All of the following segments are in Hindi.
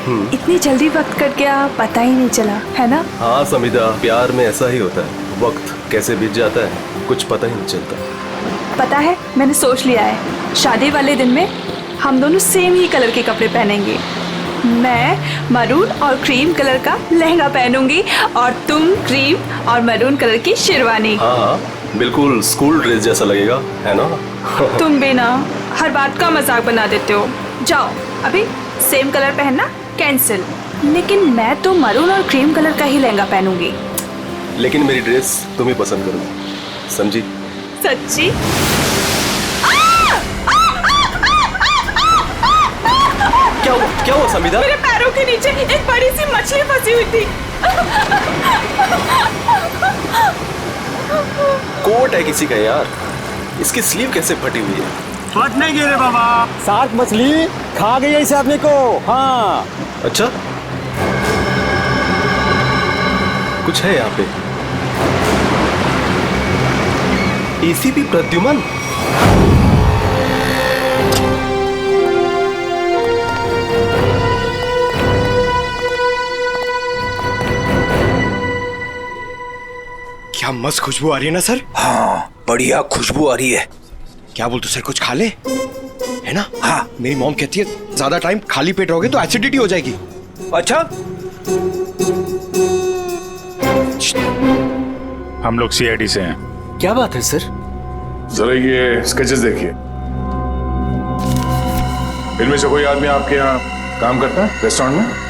इतनी जल्दी वक्त कट गया, पता ही नहीं चला, है ना? हाँ समिता, प्यार में ऐसा ही होता है, वक्त कैसे बीत जाता है कुछ पता ही नहीं चलता। पता है, मैंने सोच लिया है, शादी वाले दिन में हम दोनों सेम ही कलर के कपड़े पहनेंगे। मैं मरून और क्रीम कलर का लहंगा पहनूंगी और तुम क्रीम और मरून कलर की शेरवानी। हाँ बिल्कुल स्कूल ड्रेस जैसा लगेगा, है ना? तुम भी ना हर बात का मजाक बना देते हो। जाओ, अभी सेम कलर पहनना कैंसिल। लेकिन मैं तो मरून और क्रीम कलर का ही लहंगा पहनूंगी। लेकिन मेरी ड्रेस तुम ही पसंद करोगी, समझी? सच्ची? क्या हुआ समिता? मेरे पैरों के नीचे एक बड़ी सी मछली फंसी हुई थी। कोट है किसी का यार, इसकी स्लीव कैसे फटी हुई है? फट नहीं गिरे बाबा, शार्क मछली खा गई है इस आदमी को। हाँ अच्छा, कुछ है यहाँ पे। एसीपी प्रद्युमन, क्या मस्त खुशबू आ रही है ना सर? हाँ बढ़िया खुशबू आ रही है। क्या बोलते सर, कुछ खा ले, है ना? हाँ, मेरी मॉम कहती है ज्यादा टाइम खाली पेट रहोगे तो एसिडिटी हो जाएगी। अच्छा, हम लोग सीआईडी से हैं। क्या बात है सर? जरा ये स्केचेस देखिए। इनमें से कोई आदमी आपके यहाँ काम करता है रेस्टोरेंट में?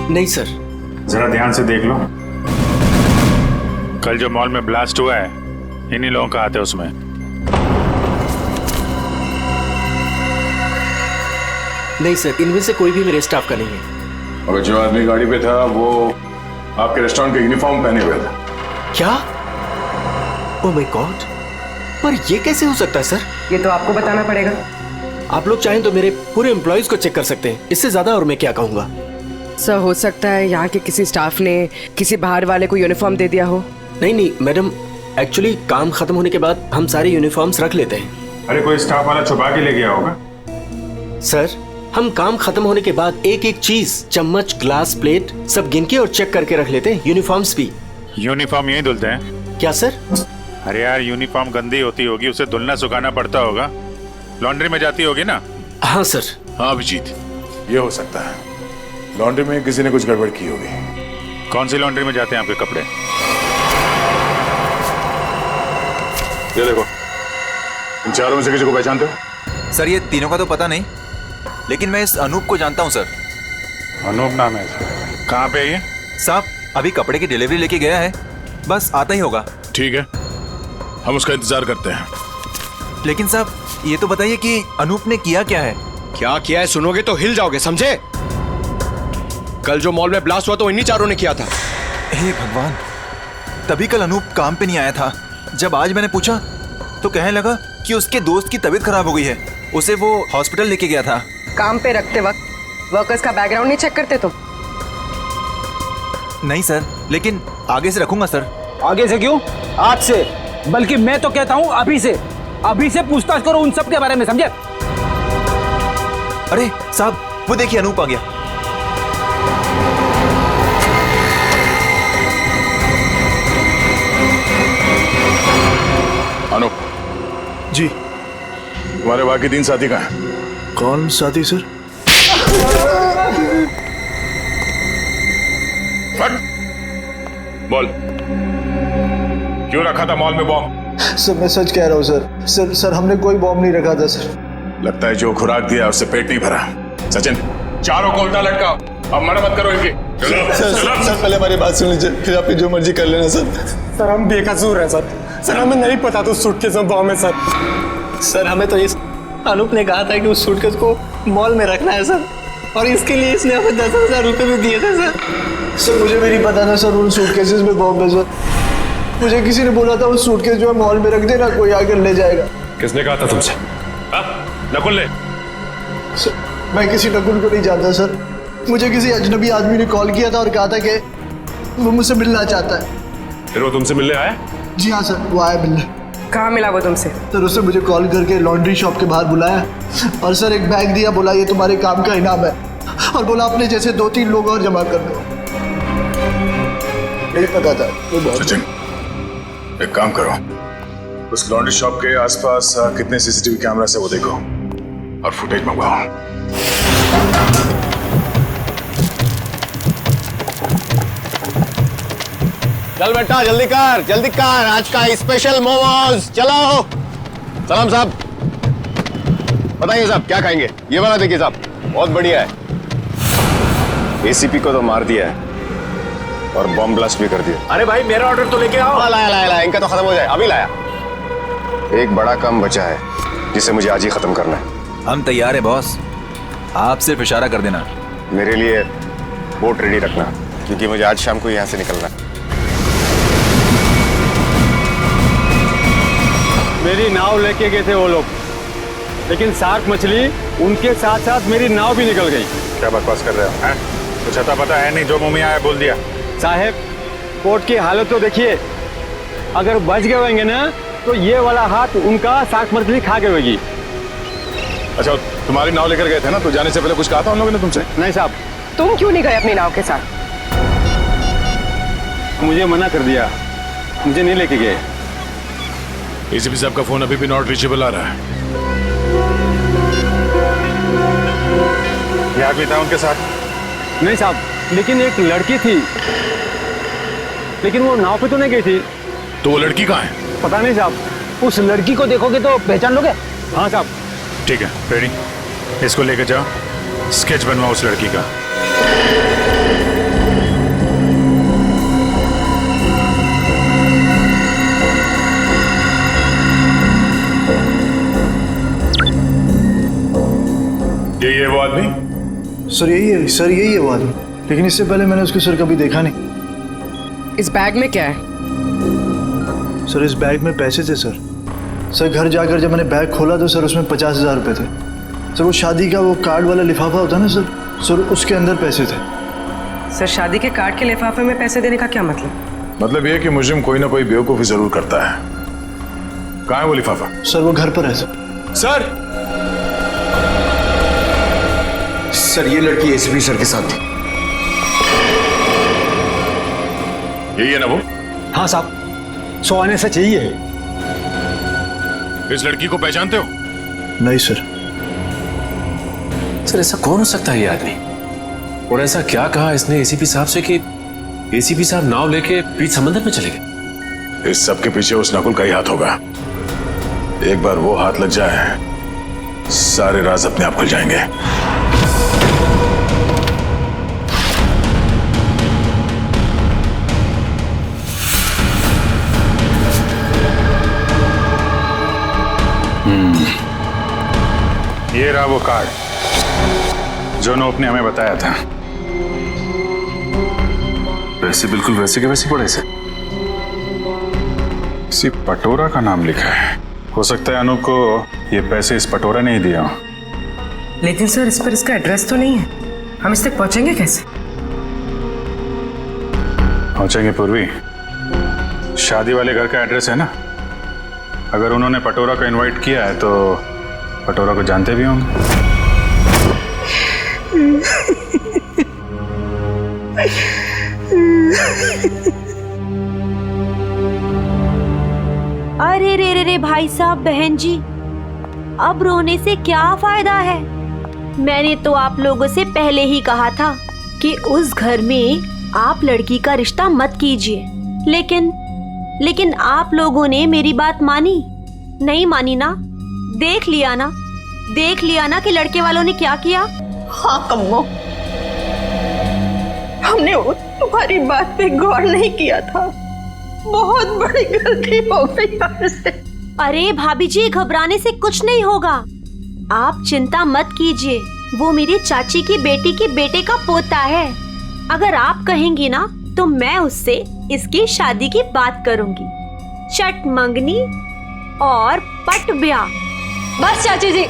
नहीं सर। जरा ध्यान से देख लो। कल जो मॉल में ब्लास्ट हुआ है, इन्हीं लोगों का हाथ है उसमें। नहीं सर, इनमें से कोई भी मेरे स्टाफ का नहीं है। और जो आदमी गाड़ी पे था वो आपके रेस्टोरेंट का यूनिफॉर्म पहने हुए था। क्या? ओह माय गॉड, पर ये कैसे हो सकता है सर? ये तो आपको बताना पड़ेगा। आप लोग चाहें तो मेरे पूरे एम्प्लॉइज को चेक कर सकते हैं, इससे ज्यादा और मैं क्या कहूँगा। सर, हो सकता है यहाँ के किसी स्टाफ ने किसी बाहर वाले को यूनिफॉर्म दे दिया हो। नहीं मैडम, एक्चुअली काम खत्म होने के बाद हम सारे यूनिफॉर्म्स रख लेते हैं। अरे कोई स्टाफ वाला छुपा के ले गया होगा। सर, हम काम खत्म होने के बाद एक एक चीज, चम्मच, ग्लास, प्लेट सब गिन के और चेक करके रख लेते हैं। यूनिफॉर्म्स भी। यूनिफॉर्म यही धुलते हैं? क्या सर? अरे यार, यूनिफॉर्म गंदी होती होगी, उसे धुलना सुखाना पड़ता होगा, लॉन्ड्री में जाती होगी ना? हाँ सर। हाँ अभिजीत, ये हो सकता है, लॉन्ड्री में किसी ने कुछ गड़बड़ की होगी। कौन सी लॉन्ड्री में जाते हैं आपके कपड़े? ये देखो, इन चारों में से किसी को पहचानते हो? सर ये तीनों का तो पता नहीं, लेकिन मैं इस अनूप को जानता हूँ सर। अनूप नाम है इसका। कहाँ पे है ये? साहब अभी कपड़े की डिलीवरी लेके गया है, बस आता ही होगा। ठीक है, हम उसका इंतजार करते हैं। लेकिन साहब ये तो बताइए कि अनूप ने किया क्या है? क्या किया है सुनोगे तो हिल जाओगे, समझे? कल जो मॉल में ब्लास्ट हुआ तो इन्हीं चारों ने किया था। हे भगवान, तभी कल अनूप काम पे नहीं आया था। जब आज मैंने पूछा तो कहने लगा कि उसके दोस्त की तबीयत खराब हो गई है, उसे वो हॉस्पिटल लेके गया था। काम पे रखते वक्त वर्कर्स का बैकग्राउंड नहीं चेक करते तुम? नहीं सर, लेकिन आगे से रखूंगा सर। आगे से क्यों, आज से, बल्कि मैं तो कहता हूँ अभी से पूछताछ करो उन सब के बारे में, समझे? अरे साहब वो देखिए अनूप आ गया। अनूप जी। तुम्हारे बाकी 3 साथी कहाँ हैं? कौन साथी सर? फट! बोल, क्यों रखा था मॉल में बॉम्ब? सर मैं सच कह रहा हूँ सर। सर हमने कोई बॉम्ब नहीं रखा था सर। लगता है जो खुराक दिया उससे पेट नहीं भरा। सचिन, चारों को उल्टा लटकाओ, अब मना मत करो इनकी। सर पहले हमारी बात सुन लीजिए, फिर आप जो मर्जी कर लेना सर। सर हम बेकसूर हैं सर। सर हमें नहीं पता था सूटकेस में बॉम्ब है सर। सर हमें तो इस अनूप ने कहा था कि उस सूटकेस को मॉल में रखना है सर, और इसके लिए इसने हमें 10,000 रुपये भी दिए थे सर। सर मुझे भी नहीं पता था सर उन सूटकेसेस में बॉम्ब है सर। मुझे किसी ने बोला था उस सूटकेस जो है मॉल में रख देना, कोई आकर ले जाएगा। किसने कहा था तुमसे? नकुल ने? मैं किसी नकुल को नहीं जानता सर। मुझे किसी अजनबी आदमी ने कॉल किया था और कहा था कि वो मुझसे मिलना चाहता है। फिर वो तुमसे मिलने आया? जी हाँ सर, वो आया मिलने। कहाँ मिला वो तुमसे? सर उसने मुझे कॉल करके लॉन्ड्री शॉप के बाहर बुलाया और सर एक बैग दिया, बोला ये तुम्हारे काम का इनाम है, और बोला अपने जैसे 2-3 लोग और जमा कर दो। नहीं पता था वो बहुत। सचिन, एक काम करो, उस लॉन्ड्री शॉप के आसपास कितने सीसीटीवी कैमरा से वो देखो और फुटेज मंगवाओ। चल बेटा जल्दी कर, आज का स्पेशल मोमोज। चलो सलाम साहब, बताइए साहब क्या खाएंगे? ये वाला देखिए साहब, बहुत बढ़िया है। एसीपी को तो मार दिया है और बॉम्ब ब्लास्ट भी कर दिया। अरे भाई मेरा ऑर्डर तो लेके आओ। लाया, इनका तो खत्म हो जाए, अभी लाया। एक बड़ा काम बचा है जिसे मुझे आज ही खत्म करना है। हम तैयार है बॉस, आप सिर्फ इशारा कर देना। मेरे लिए बोट रेडी रखना, क्योंकि मुझे आज शाम को यहाँ से निकलना है। मेरी नाव लेके गए थे वो लोग, लेकिन शार्क मछली उनके साथ साथ मेरी नाव भी निकल गई। क्या बकवास कर रहे हो? हैं? कुछ अता पता है नहीं, जो मुंह में आया बोल दिया। साहब कोर्ट की हालत तो देखिए, अगर बच गए होंगे ना तो ये वाला हाथ उनका शार्क मछली खा गई होगी। अच्छा, तुम्हारी नाव लेकर गए थे ना, तो जाने से पहले कुछ कहा था उन लोगों ने तुमसे? नहीं साहब, तुम क्यों नहीं गए अपनी नाव के साथ? मुझे मना कर दिया, मुझे नहीं लेके गए। एसीपी साहब का फोन अभी भी नॉट रीचेबल आ रहा है। ये आदमी था उनके साथ? नहीं साहब, लेकिन एक लड़की थी, लेकिन वो नाव पे तो नहीं गई थी। तो वो लड़की कहाँ है? पता नहीं साहब, उस लड़की को देखोगे तो पहचान लोगे। हाँ साहब। ठीक है, रेडी, इसको लेकर जाओ, स्केच बनवाओ उस लड़की का। यही है वो आदमी? सर यही है वो आदमी, लेकिन इससे पहले मैंने उसको सर कभी देखा नहीं। इस बैग में क्या है? सर इस बैग में पैसे थे सर। सर घर जाकर जब मैंने बैग खोला तो सर उसमें 50,000 रुपये थे। सर वो शादी का वो कार्ड वाला लिफाफा होता है ना सर उसके अंदर पैसे थे। सर शादी के कार्ड के लिफाफे में पैसे देने का क्या मतलब? मतलब ये कि मुजरिम कोई ना कोई बेवकूफी जरूर करता है। कहाँ है वो लिफाफा? सर वो घर पर है सर। सर ये लड़की एसीपी सर के साथ थी। यही है ना वो? हाँ साहब, 100 आने से चाहिए। इस लड़की को पहचानते हो? नहीं सर। सर ऐसा कौन हो सकता है ये आदमी? और ऐसा क्या कहा इसने एसीपी साहब से कि एसीपी साहब नाव लेके बीच समंदर में चले गए? इस सब के पीछे उस नकुल का ही हाथ होगा। एक बार वो हाथ लग जाए, सारे राज अपने आप खुल जाएंगे। ये रहा वो कार्ड जो नोप ने हमें बताया था। पैसे बिल्कुल वैसे के वैसे पड़े से। किसी पटोरा का नाम लिखा है। हो सकता है अनूप को ये पैसे इस पटोरा ने ही दिया हो। लेकिन सर इस पर इसका एड्रेस तो नहीं है, हम इस तक पहुंचेंगे कैसे? पहुंचेंगे पूर्वी, शादी वाले घर का एड्रेस है ना। अगर उन्होंने पटोरा को इनवाइट किया है तो पटोरा को जानते भी होंगे। अरे रे भाई साहब, बहन जी, अब रोने से क्या फायदा है? मैंने तो आप लोगों से पहले ही कहा था कि उस घर में आप लड़की का रिश्ता मत कीजिए, लेकिन आप लोगों ने मेरी बात मानी नहीं मानी ना? देख लिया ना कि लड़के वालों ने क्या किया। हाँ कम्मो, हमने तुम्हारी बात पे गौर नहीं किया था, बहुत बड़ी गलती हो गई हमसे। अरे भाभी जी, घबराने से कुछ नहीं होगा, आप चिंता मत कीजिए। वो मेरी चाची की बेटी के बेटे का पोता है। अगर आप कहेंगी ना तो मैं उससे इसकी शादी की बात करूंगी। चट मंगनी और पट ब्याह। बस चाची जी,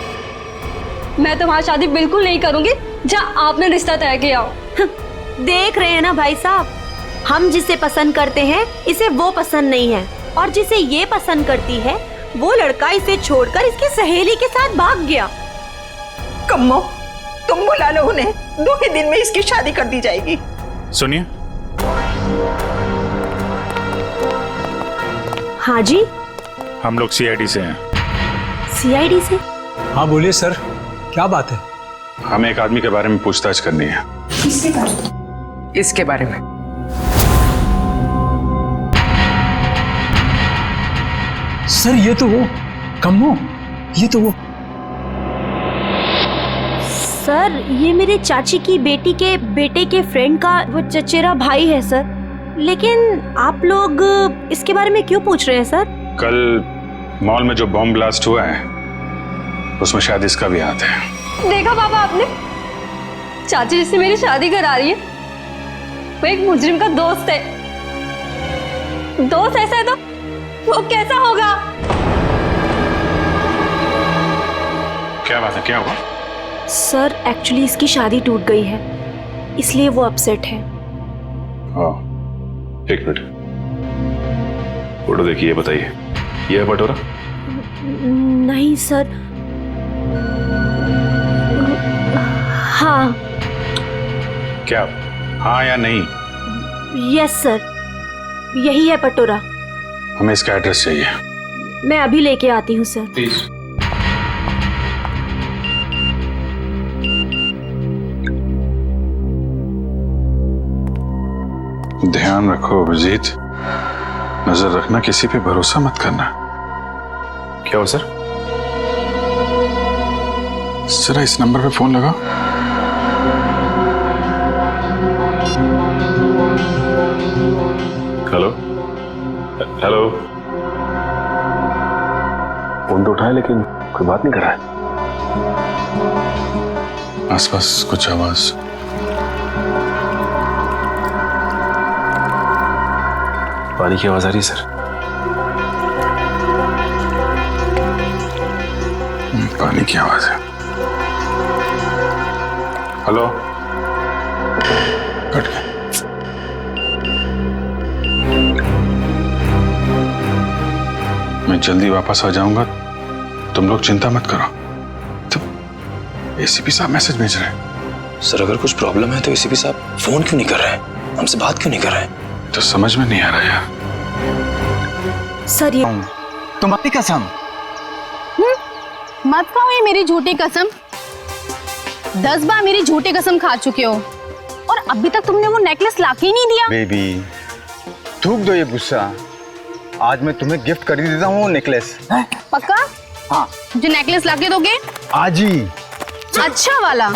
मैं तुम्हारी शादी बिल्कुल नहीं करूंगी जहाँ आपने रिश्ता तय किया हो। देख रहे हैं ना भाई साहब, हम जिसे पसंद करते हैं इसे वो पसंद नहीं है, और जिसे ये पसंद करती है वो लड़का इसे छोड़कर इसकी सहेली के साथ भाग गया। कम्मो, तुम बुला लो उन्हें, 2 ही दिन में इसकी शादी कर दी जाएगी। सुनिए। हाँ जी। हम लोग सीआईडी से हैं। सीआईडी से? हाँ बोलिए सर, क्या बात है? हमें एक आदमी के बारे में पूछताछ करनी है। इसके बारे में? सर ये तो वो कम्मो, ये तो वो। सर ये मेरे चाची की बेटी के बेटे के फ्रेंड का वो चचेरा भाई है सर। लेकिन आप लोग इसके बारे में क्यों पूछ रहे हैं सर? कल मॉल में जो बॉम्ब ब्लास्ट हुआ है उसमें शायद इसका भी हाथ है। देखा पापा आपने, चाची जिससे मेरी शादी करा रही है वो एक मुजरिम का दोस्त है। दोस्त ऐसा है तो वो कैसा होगा? क्या बात है, क्या हुआ? सर एक्चुअली इसकी शादी टूट गई है, इसलिए वो अपसेट है। एक मिनट, फोटो देखिए, बताइए ये है पटोरा? नहीं सर। हाँ। क्या हाँ या नहीं? यस सर, यही है पटोरा। हमें इसका एड्रेस चाहिए। मैं अभी लेके आती हूँ सर। प्लीज। ध्यान रखो अभिजीत, नजर रखना, किसी पे भरोसा मत करना। क्या हो सर? जरा इस नंबर पे फोन लगाओ। Hello hello. फोन तो उठाए लेकिन कोई बात नहीं कर रहा है। आसपास कुछ आवाज। पानी की आवाज आ रही है सर। पानी की आवाज है। हेलो, कट गया। मैं जल्दी वापस आ जाऊंगा, तुम लोग चिंता मत करो। तो एसीपी साहब मैसेज भेज रहे हैं। सर अगर कुछ प्रॉब्लम है तो एसीपी साहब फोन क्यों नहीं कर रहे हैं, हमसे बात क्यों नहीं कर रहे हैं? तो समझ में नहीं आ रहा यार। सर ये तुम्हारी कसम। मत खाओ ये मेरी झूठी कसम। 10 बार मेरी झूठी कसम खा चुके हो और अभी तक तुमने वो नेकलेस लाके ही नहीं दिया। बेबी थूक दो ये गुस्सा, आज मैं तुम्हें गिफ्ट कर ही देता हूँ वो नेकलेस। पक्का? हाँ। मुझे नेकलेस लाके दोगे? आज ही। अच्छा वाला।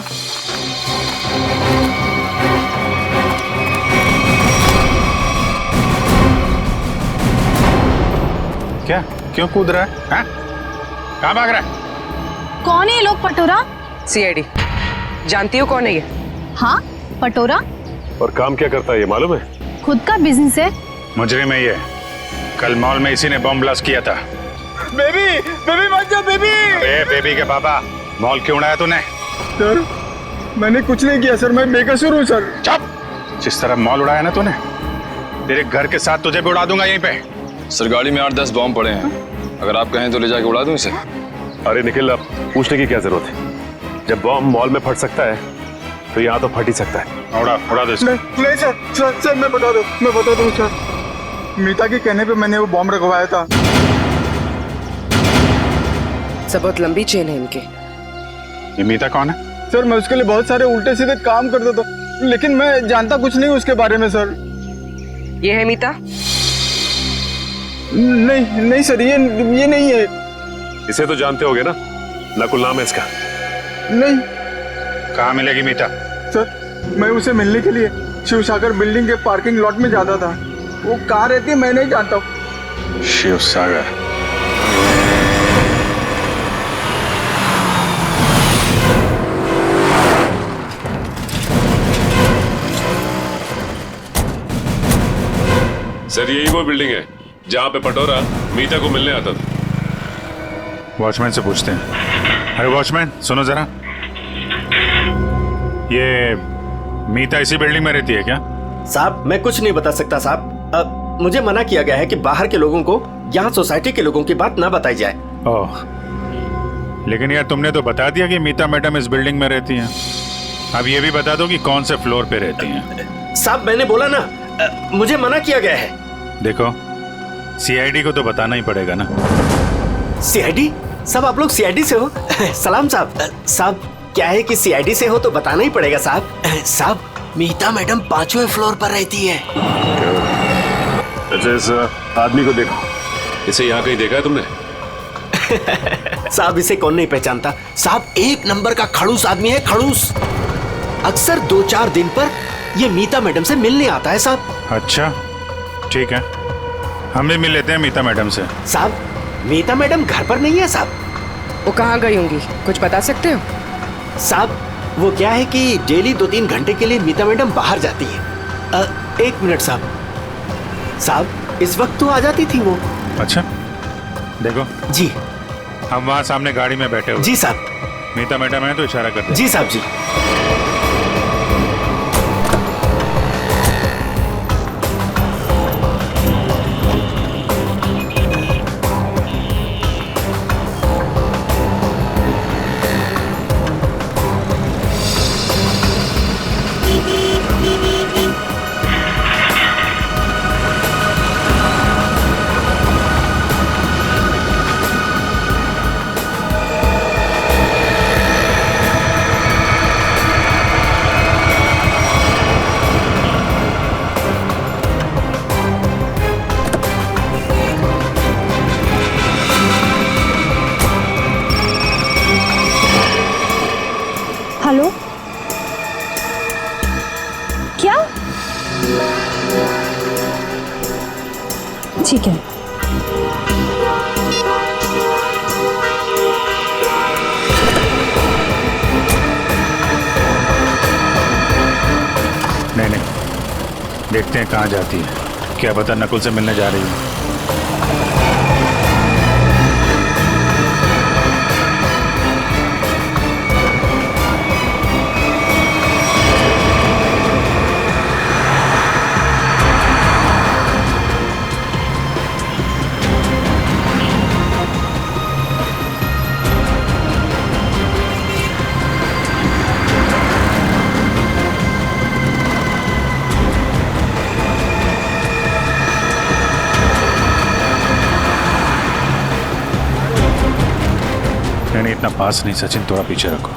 क्या, क्यों कूद रहा है? हाँ? कहाँ भाग रहा है? कौन है ये लोग पटोरा? सीआईडी। जानती हो कौन है ये? हाँ पटोरा। और काम क्या करता है ये मालूम है? खुद का बिजनेस है। मुजरिम है ये। कल मॉल में इसी ने बॉम्ब ब्लास्ट किया था। बेबी बेबी मत जाओ बेबी। अरे बेबी के पापा, मॉल क्यों उड़ाया तूने? सर मैंने कुछ नहीं किया सर, मैं बेकसूर हूँ सर। चुप! जिस तरह मॉल उड़ाया ना तूने, तेरे घर के साथ तुझे भी उड़ा दूंगा यहीं पे। सर गाड़ी में 8-10 बॉम्ब पड़े हैं, अगर आप कहें तो ले जाके उड़ा दूं इसे। अरे निखिल, अब पूछने की क्या जरूरत है? जब बॉम्ब मॉल में फट सकता है तो यहाँ तो फट ही सकता है। उड़ा दो इसको। नहीं सर मैं बता दूं सर, मीता के कहने पे मैंने वो बॉम्ब रखवाया था। सब बहुत लंबी चेन है इनके। ये मीता कौन है? सर मैं उसके लिए बहुत सारे उल्टे सीधे काम करता था, लेकिन मैं जानता कुछ नहीं उसके बारे में सर। ये है मीता? नहीं सर, ये नहीं है। इसे तो जानते होगे ना, नकुल नाम है इसका। नहीं। कहाँ मिलेगी मीता? सर मैं उसे मिलने के लिए शिव सागर बिल्डिंग के पार्किंग लॉट में जाता था, वो कहाँ रहती है मैं नहीं जानता हूँ। शिव सागर? सर यही वो बिल्डिंग है जहाँ पे पटोरा मीता को मिलने आता था। वॉचमैन से पूछते हैं। अरे वॉचमैन सुनो जरा, ये मीता इसी बिल्डिंग में रहती है क्या? साहब मैं कुछ नहीं बता सकता साहब। मुझे मना किया गया है कि बाहर के लोगों को यहाँ सोसाइटी के लोगों की बात ना बताई जाए। ओह, लेकिन यार तुमने तो बता दिया कि मीता मैडम इस बिल्डिंग में रहती हैं। अब ये भी बता दो कि कौन से फ्लोर पे रहती हैं। साहब मैंने बोला ना, मुझे मना किया गया है। देखो, सीआईडी को तो बताना ही पड़ेगा ना। सीआईडी? सब आप लोग सीआईडी से हो? सलाम साहब। साहब क्या है कि सीआईडी से हो तो बताना ही पड़ेगा साहब। साहब मीता मैडम 5वें फ्लोर पर रहती है। अच्छा, इस आदमी को देखो। इसे यहाँ कहीं देखा है तुमने? साहब इसे कौन नहीं पहचानता। साहब 1 नंबर का खड़ूस आदमी है, खड़ूस। अक्सर 2-4 दिन पर ये मीता मैडम से मिलने आता है साहब। अच्छा ठीक है, हम भी मिल लेते हैं मीता मैडम से। साहब मीता मैडम घर पर नहीं है साहब। वो कहाँ गई होंगी, कुछ बता सकते हो? साहब वो क्या है कि डेली 2-3 घंटे के लिए मीता मैडम बाहर जाती है। 1 मिनट साहब। साहब इस वक्त तो आ जाती थी वो। अच्छा देखो जी, हम वहाँ सामने गाड़ी में बैठे हुए। जी साहब। मीता मैडम है तो इशारा करते। जी साहब जी। हेलो, क्या? ठीक है। नहीं, देखते हैं कहाँ जाती है। क्या पता नकुल से मिलने जा रही है। नहीं, इतना पास नहीं सचिन, थोड़ा पीछे रखो।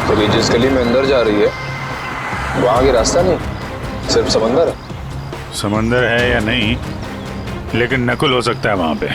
तो ये जिस गली में अंदर जा रही है वहां आगे रास्ता नहीं, सिर्फ समंदर है। समंदर है या नहीं, लेकिन नकुल हो सकता है वहां पे।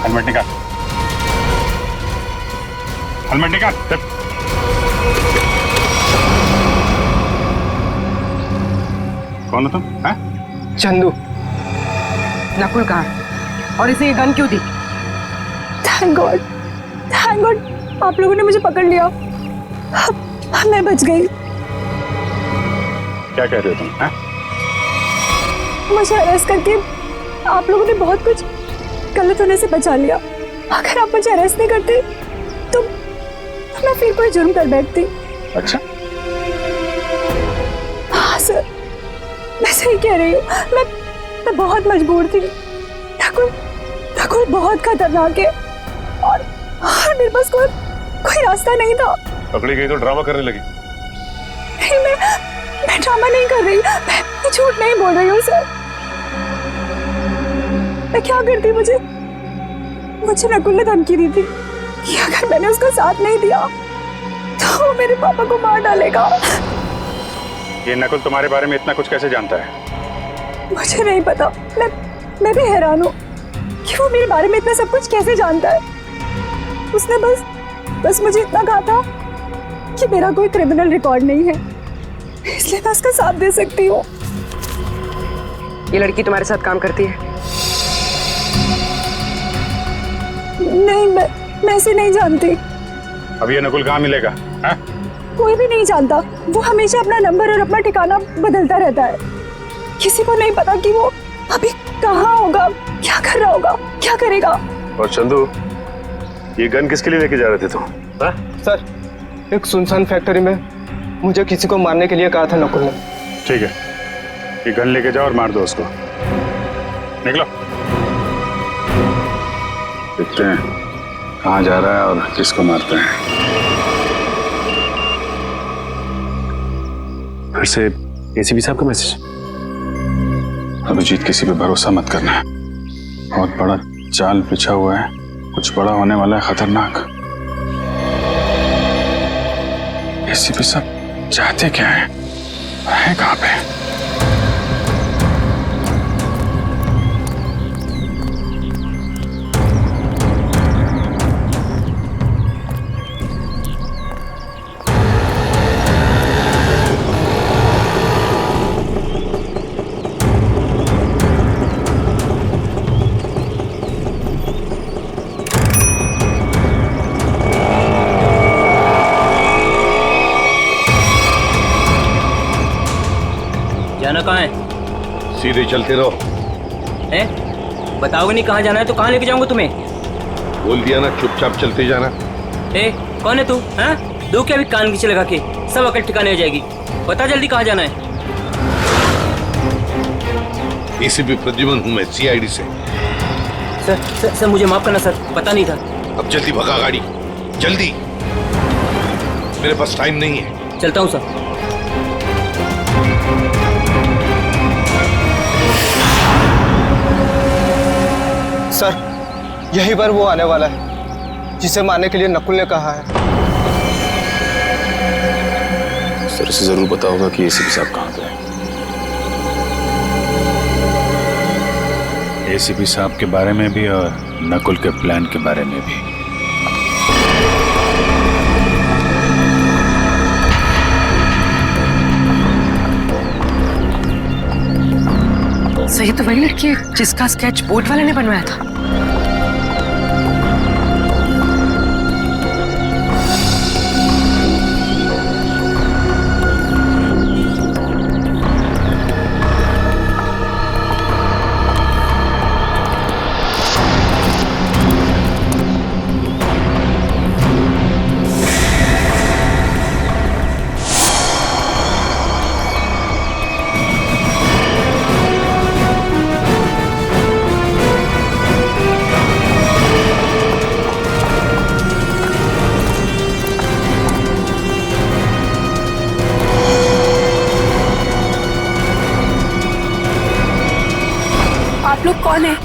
हेलमेट निकाल, हेलमेट निकाल। कौन हो तुम? चंदू। नकुल कहाँ और इसे ये गन क्यों दी? थैंक गॉड, थैंक गॉड आप लोगों ने मुझे पकड़ लिया। मैं बच गई। क्या कह रहे हो तुम? मुझे अरेस्ट करके आप लोगों ने बहुत कुछ गलत होने से बचा लिया। अगर आप मुझे अरेस्ट नहीं करते तो मैं फिर कोई जुर्म कर बैठती। अच्छा हाँ सर, मैं सही कह रही हूँ। मैं बहुत मजबूर थी। नकुल बहुत खतरनाक है और मेरे पास कोई रास्ता नहीं था। पकड़ी गई तो ड्रामा करने लगी। नहीं, मैं ड्रामा नहीं कर रही, मैं झूठ नहीं बोल रही हूँ सर। मैं क्या करती, मुझे नकुल ने धमकी दी थी कि अगर मैंने उसका साथ नहीं दिया तो वो मेरे पापा को मार डालेगा। ये नकुल तुम्हारे बारे में इतना कुछ कैसे जानता है? मुझे नहीं पता। मैं भी हैरान हूँ कि वो मेरे बारे में इतना सब कुछ कैसे जानता है। उसने बस मुझे इतना कहा था कि मेरा कोई क्रिमिनल रिकॉर्ड नहीं है, इसलिए मैं उसका साथ दे सकती हूँ। ये लड़की तुम्हारे साथ काम करती है? नहीं, मैं इसे नहीं जानती। अब ये नकुल कहाँ मिलेगा? है? कोई भी नहीं जानता। वो हमेशा अपना नंबर और अपना ठिकाना बदलता रहता है। किसी को नहीं पता कि वो अभी कहाँ होगा, क्या कर रहा होगा, क्या करेगा। और चंदू, ये गन किसके लिए लेके जा रहे थे तुम? सर, एक सुनसान फैक्ट्री में मुझे किसी को मारने के लिए कहा था नकुल ने। ठीक है, ये गन लेके जाओ और मार दो उसको। निकलो। देखते हैं कहाँ जा रहा है और किसको मारते हैं। फिर से एसीपी साहब का मैसेज। अभिजीत, किसी पे भरोसा मत करना है। बहुत बड़ा जाल बिछा हुआ है, कुछ बड़ा होने वाला है, खतरनाक। एसीपी साहब चाहते क्या है कहाँ पे? जाना कहाँ है? सीधे चलते रहो। बताओगे नहीं कहाँ जाना है तो कहाँ लेके जाऊंगा तुम्हें? बोल दिया ना, चुपचाप चलते जाना। कौन है तू? दो क्या भी कान खींचे लगा के, सब अकल ठिकाने हो जाएगी। बता जल्दी कहाँ जाना है? एसीपी प्रद्युमन हूँ मैं, सीआईडी से। सर मुझे माफ करना सर, पता नहीं था। अब जल्दी भगा गाड़ी, जल्दी, मेरे पास टाइम नहीं है। चलता हूँ सर। सर, यही बार वो आने वाला है जिसे मारने के लिए नकुल ने कहा है। सर, इसे जरूर पता होगा कि एसीपी साहब कहाँ पे हैं। एसीपी साहब के बारे में भी और नकुल के प्लान के बारे में भी। सही तो वही लड़की है जिसका स्केच बोर्ड वाले ने बनवाया था। आप लोग कौन है?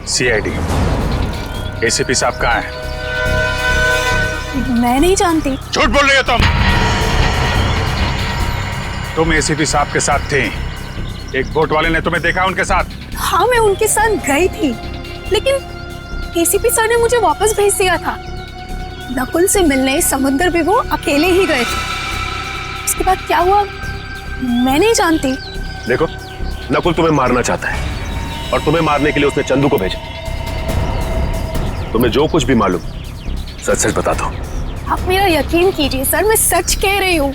सीआईडी। एसीपी साहब कहाँ है? मैं नहीं जानती। झूठ बोल रही हो तुम एसीपी साहब के साथ थे। एक बोट वाले ने तुम्हें देखा उनके साथ? हाँ, मैं उनके साथ गई थी, लेकिन एसीपी सर ने मुझे वापस भेज दिया था। नकुल से मिलने समुद्र पे वो अकेले ही गए थे। उसके बाद क्या हुआ मैं नहीं जानती। देखो, नकुल तुम्हें मारना चाहता है और तुम्हें मारने के लिए उसने चंदू को भेजा। तुम्हें जो कुछ भी मालूम सच सच बता दो। आप मेरा यकीन कीजिए सर, मैं सच कह रही हूँ।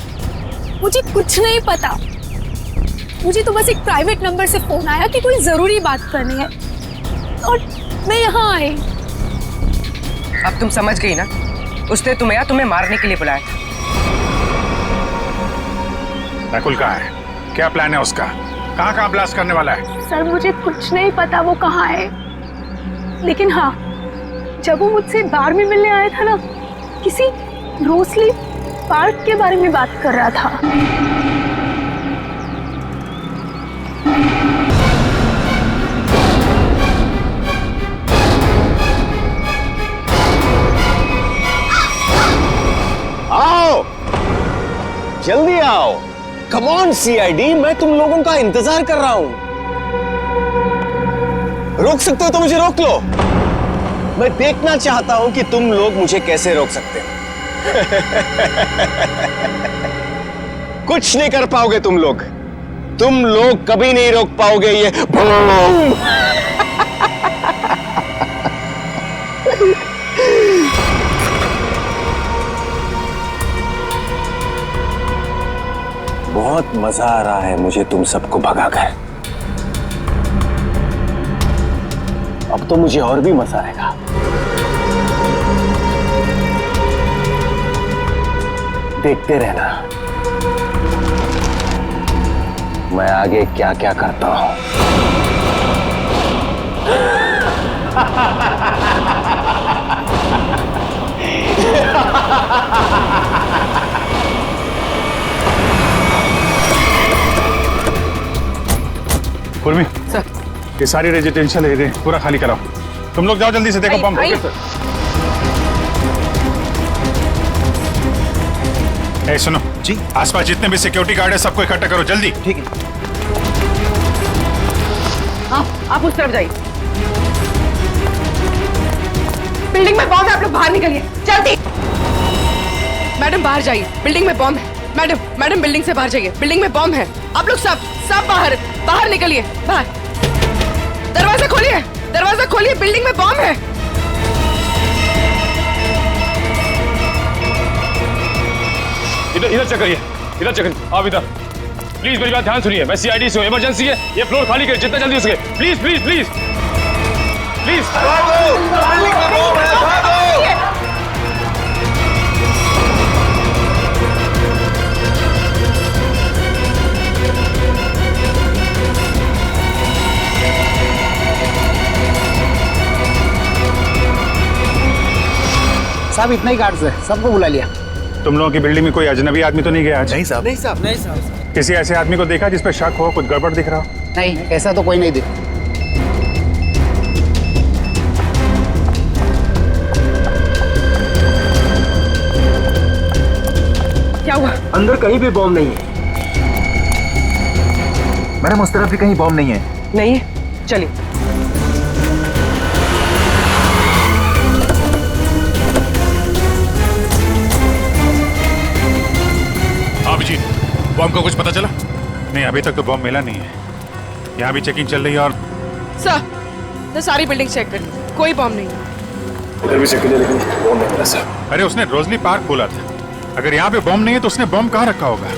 मुझे कुछ नहीं पता। मुझे तो बस एक प्राइवेट नंबर से फोन आया कि कोई जरूरी बात करनी है और मैं यहाँ आई। अब तुम समझ गई ना, उसने तुम्हें मारने के लिए बुलाया था। नकुल कहाँ है? क्या प्लान है उसका? कहाँ ब्लास्ट करने वाला है? सर मुझे कुछ नहीं पता वो कहाँ है, लेकिन हाँ, जब वो मुझसे बार में मिलने आया था ना, किसी रोसली पार्क के बारे में बात कर रहा था। आओ जल्दी आओ। कम ऑन सीआईडी, मैं तुम लोगों का इंतजार कर रहा हूं। रोक सकते हो तो मुझे रोक लो। मैं देखना चाहता हूं कि तुम लोग मुझे कैसे रोक सकते हो। कुछ नहीं कर पाओगे तुम लोग कभी नहीं रोक पाओगे ये बूम। बहुत मजा आ रहा है मुझे तुम सबको भगाकर। अब तो मुझे और भी मजा आएगा। देखते रहना मैं आगे क्या क्या करता हूं। पूर्वी सर, ये सारी रेजिडेंशियल एरिया पूरा खाली कराओ। तुम लोग जाओ जल्दी से, देखो बम। ए सुनो जी, आसपास जितने भी सिक्योरिटी गार्ड है सबको इकट्ठा करो जल्दी। ठीक है। हाँ, आप उस तरफ जाइए। बिल्डिंग में बॉम्ब है, आप लोग बाहर निकलिए जल्दी। मैडम बाहर जाइए, बिल्डिंग में बॉम्ब है। मैडम बिल्डिंग से बाहर जाइए, बिल्डिंग में बॉम्ब है। आप लोग सब बाहर निकलिए। बाहर दरवाजा खोलिए, बिल्डिंग में बॉम्ब है। इधर चेक करिए, आप इधर प्लीज मेरी बात ध्यान सुनिए। मैं सीआईडी से हूं, इमरजेंसी है, ये फ्लोर खाली करिए जितना जल्दी हो सके। Please please please please. साहब इतना ही गार्ड्स है, सबको बुला लिया। तुम लोगों की बिल्डिंग में कोई अजनबी आदमी तो नहीं गया आज? नहीं साहब। नहीं साहब। किसी ऐसे आदमी को देखा जिस पे शक हो, कुछ गड़बड़ दिख रहा हो? नहीं, ऐसा तो कोई नहीं दिखा। क्या हुआ? अंदर कहीं भी बॉम्ब नहीं है। मैडम उस तरफ भी कहीं बॉम्ब नहीं है। नहीं है, चलिए। अभिजीत, बॉम्ब का कुछ पता चला? नहीं, अभी तक तो बॉम्ब मिला नहीं है। यहाँ भी चेकिंग चल रही है और सर सारी बिल्डिंग चेक कर ली, कोई बॉम्ब नहीं है। इधर भी चेक किया लेकिन बॉम्ब नहीं मिला सर। अरे उसने रोजली पार्क बोला था। अगर यहाँ पे बॉम्ब नहीं है तो उसने बॉम्ब कहाँ रखा होगा?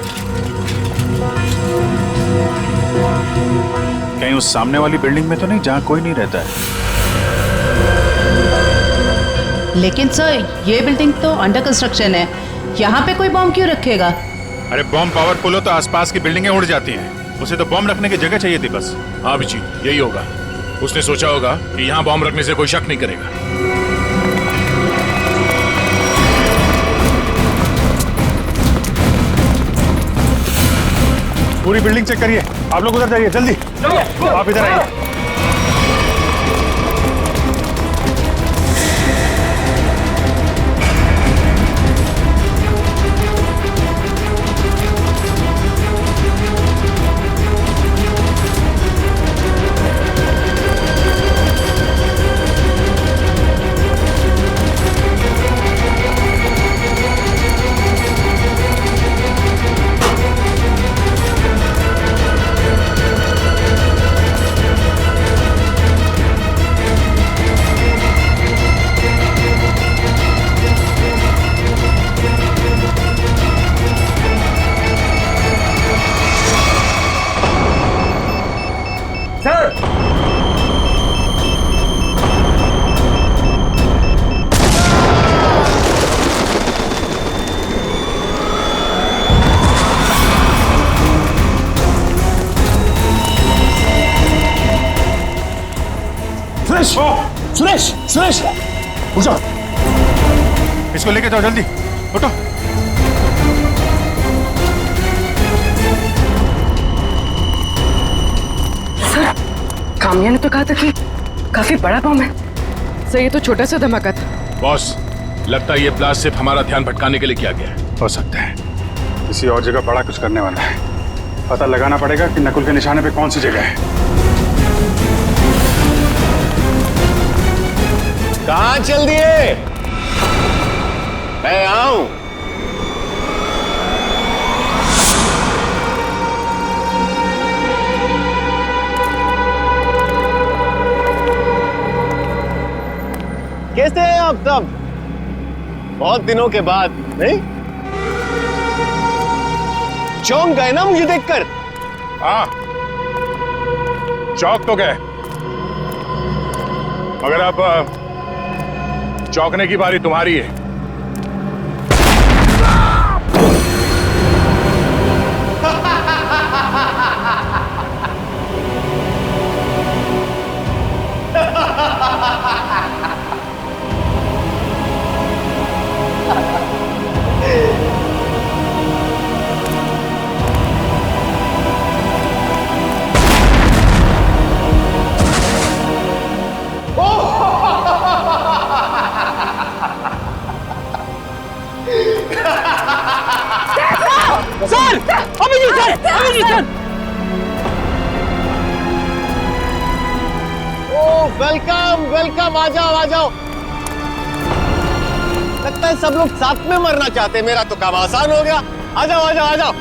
कहीं उस सामने वाली बिल्डिंग में तो नहीं जहाँ कोई नहीं रहता है? लेकिन सर ये बिल्डिंग तो अंडर कंस्ट्रक्शन है, यहाँ पे कोई बॉम्ब क्यों रखेगा? अरे बॉम्ब पावरफुल हो तो आसपास की बिल्डिंगें उड़ जाती हैं। उसे तो बॉम्ब रखने की जगह चाहिए थी बस। हाँ जी, यही होगा। उसने सोचा होगा कि यहाँ बॉम्ब रखने से कोई शक नहीं करेगा। पूरी बिल्डिंग चेक करिए। आप लोग उधर जाइए जल्दी। आप इधर आइए। सुरेश, सुरेश, उठो। इसको लेके जाओ जल्दी, उठो। सर, कामिया ने तो कहा था कि काफी बड़ा बम है। सर ये तो छोटा सा धमाका था। बॉस, लगता है ये प्लान सिर्फ हमारा ध्यान भटकाने के लिए किया गया है। हो सकता है। किसी और जगह बड़ा कुछ करने वाला है। पता लगाना पड़ेगा कि नकुल के निशाने पे कौन सी जगह है। कहाँ चल दिए? मैं आऊं। कैसे हैं आप सब? बहुत दिनों के बाद, नहीं? चौंक गए ना मुझे देखकर? हाँ, चौंक तो गए, मगर अब चौंकने की बारी तुम्हारी है। Sir, Abhijit sir, Abhijit sir. Oh, welcome welcome, आ जाओ आ जाओ। लगता है सब लोग साथ में मरना चाहते हैं। मेरा तो काम आसान हो गया। आ जाओ आ जाओ आ जाओ।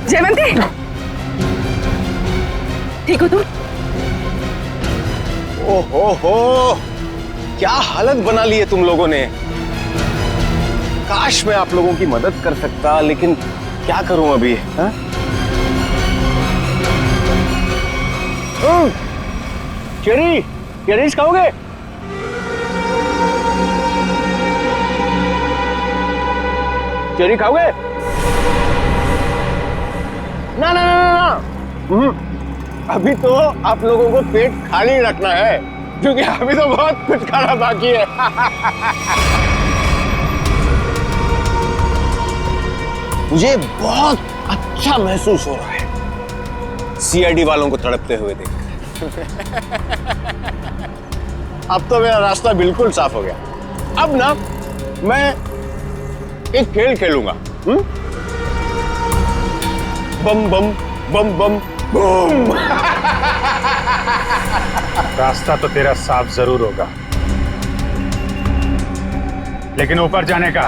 जयवंती, ठीक हो तुम? ओहो, क्या हालत बना ली है तुम लोगों ने। काश मैं आप लोगों की मदद कर सकता, लेकिन क्या करूं अभी। हाँ? चेरीज खाओगे? चेरी खाओगे? ना ना ना ना, अभी तो आप लोगों को पेट खाली रखना है, क्योंकि अभी तो बहुत कुछ खाना बाकी है। मुझे बहुत अच्छा महसूस हो रहा है सीआईडी वालों को तड़पते हुए देखकर। अब तो मेरा रास्ता बिल्कुल साफ हो गया। अब ना मैं एक खेल खेलूंगा। बम बम बम बम बम। रास्ता तो तेरा साफ जरूर होगा, लेकिन ऊपर जाने का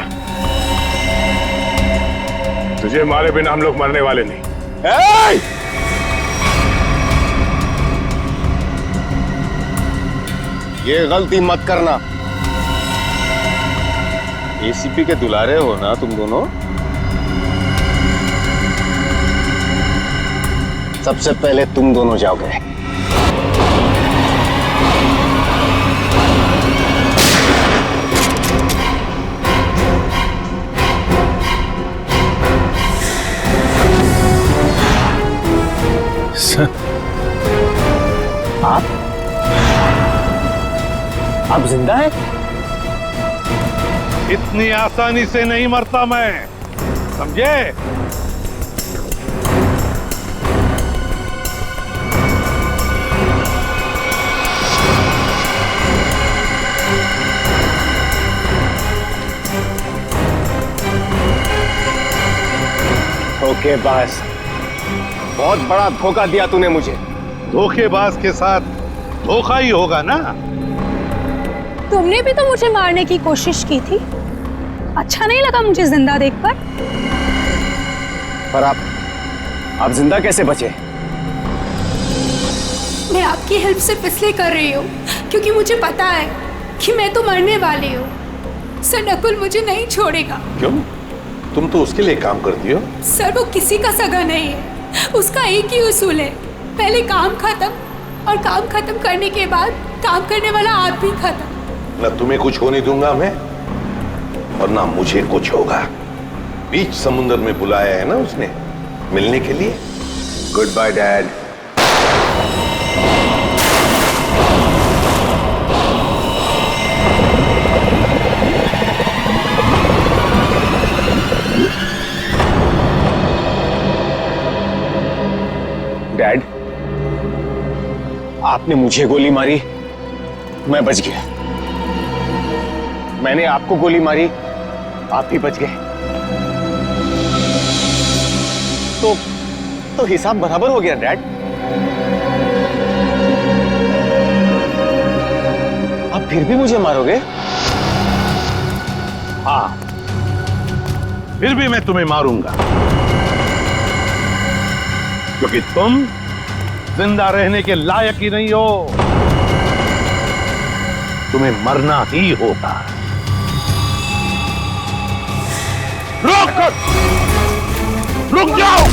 तुझे मारे बिना हम लोग मरने वाले नहीं। ये गलती मत करना। एसीपी के दुलारे हो ना तुम दोनों। सबसे पहले तुम दोनों जाओगे। आप जिंदा हैं? इतनी आसानी से नहीं मरता मैं, समझे? धोखेबाज, बहुत बड़ा धोखा दिया तूने मुझे। धोखेबाज के साथ धोखा ही होगा ना। तुमने भी तो मुझे मारने की कोशिश की थी। अच्छा नहीं लगा मुझे जिंदा देखकर? पर आप जिंदा कैसे बचे? मैं आपकी हेल्प सिर्फ इसलिए कर रही हूँ क्योंकि मुझे पता है कि मैं तो मरने वाली हूँ। सर, नकुल मुझे नहीं छोड़ेगा। क्यों? तुम तो उसके लिए काम करती हो। सर, वो किसी का सगा नहीं है। उसका एक ही उसूल है, पहले काम खत्म, और काम खत्म करने के बाद काम करने वाला आदमी खत्म। न तुम्हें कुछ होने दूंगा मैं, और ना मुझे कुछ होगा। बीच समुद्र में बुलाया है ना उसने मिलने के लिए। Goodbye dad. आपने मुझे गोली मारी, मैं बच गया। मैंने आपको गोली मारी, आप भी बच गए। तो हिसाब बराबर हो गया डैड। आप फिर भी मुझे मारोगे? हाँ, फिर भी मैं तुम्हें मारूंगा, क्योंकि तुम जिंदा रहने के लायक ही नहीं हो। तुम्हें मरना ही होगा। रुक जाओ!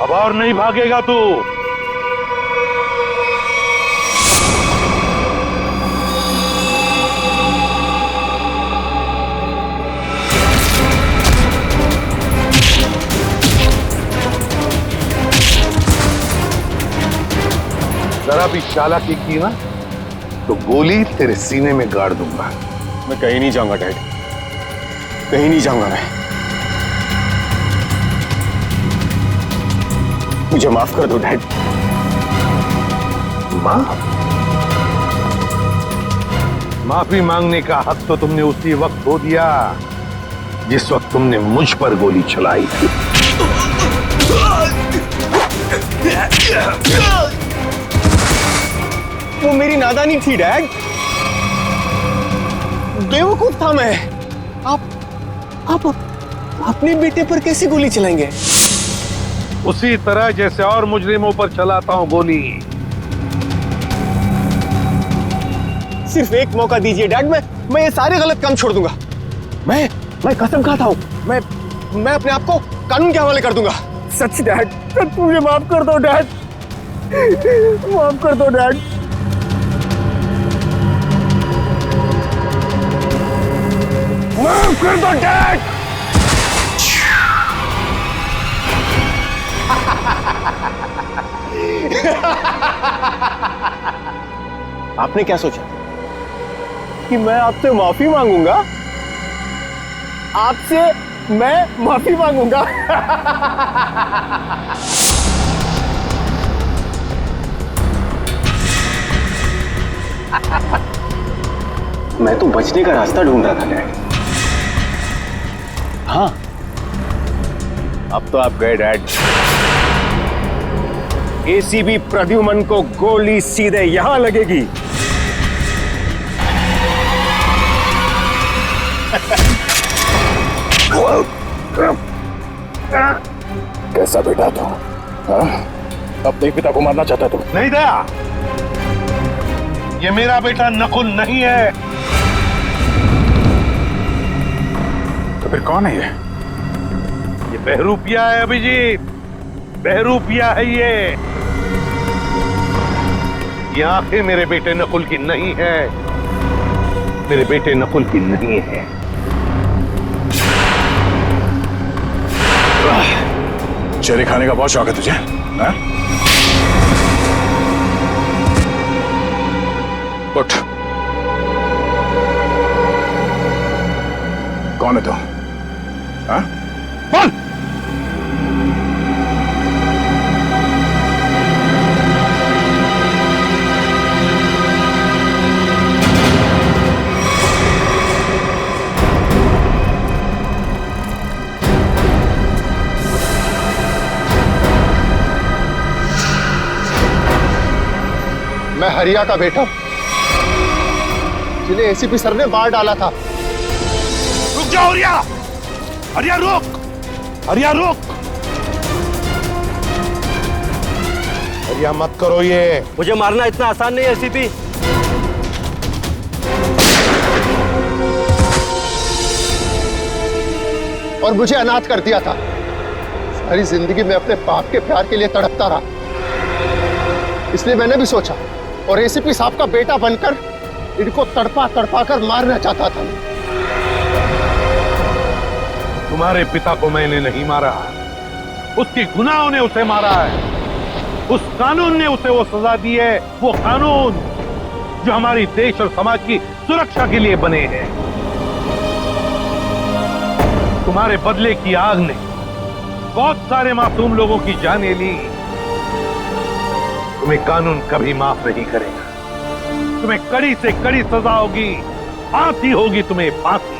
अब और नहीं भागेगा तू। जरा भी चालाकी की ना तो गोली तेरे सीने में गाड़ दूंगा। मैं कहीं नहीं जाऊंगा डैड, कहीं नहीं जाऊंगा मैं। मुझे माफ कर दो डैड। माफी मांगने का हक तो तुमने उसी वक्त खो दिया जिस वक्त तुमने मुझ पर गोली चलाई थी। वो मेरी नादानी थी डैड, बेवकूफ था मैं। आप अपने बेटे पर कैसे गोली चलाएंगे? उसी तरह जैसे और मुजरिमों पर चलाता हूं गोली। सिर्फ एक मौका दीजिए डैड, मैं ये सारे गलत काम छोड़ दूंगा। मैं कसम खाता हूं, मैं अपने आप को कानून के हवाले कर दूंगा। सच डैड, सच मुझे माफ कर दो डैड, माफ कर दो डैड। माफ कर दो डैड। आपने क्या सोचा कि मैं आपसे माफी मांगूंगा? आपसे मैं माफी मांगूंगा? मैं तो बचने का रास्ता ढूंढ रहा था डैड। हाँ, अब तो आप गए डैड। एसीबी प्रद्युमन को गोली सीधे यहां लगेगी। कैसा बेटा तू? अपने पिता को मारना चाहता तू? नहीं दया, ये मेरा बेटा नकुल नहीं है। तो फिर कौन है ये? ये बहरूपिया है अभिजीत, बहरूपिया है ये आंखें मेरे बेटे नकुल की नहीं है, मेरे बेटे नकुल की नहीं है। चेहरे खाने का बहुत शौक है तुझे, हाँ? उठ। कौन है तू? हाँ? बोल। मैं हरिया का बेटा, जिन्हें एसीपी सर ने मार डाला था। रुक जाओ हरिया, हरिया रुक, हरिया रुक। हरिया मत करो ये। मुझे मारना इतना आसान नहीं है एसीपी। और मुझे अनाथ कर दिया था। सारी जिंदगी में अपने बाप के प्यार के लिए तड़पता रहा। इसलिए मैंने भी सोचा और एसीपी साहब का बेटा बनकर इनको तड़पा तड़पा कर मारना चाहता था। तुम्हारे पिता को मैंने नहीं मारा, उसके गुनाहों ने उसे मारा है। उस कानून ने उसे वो सजा दी है, वो कानून जो हमारी देश और समाज की सुरक्षा के लिए बने हैं। तुम्हारे बदले की आग ने बहुत सारे मासूम लोगों की जानें ली। तुम्हें कानून कभी माफ नहीं करेगा। तुम्हें कड़ी से कड़ी सजा होगी, फांसी होगी तुम्हें, फांसी।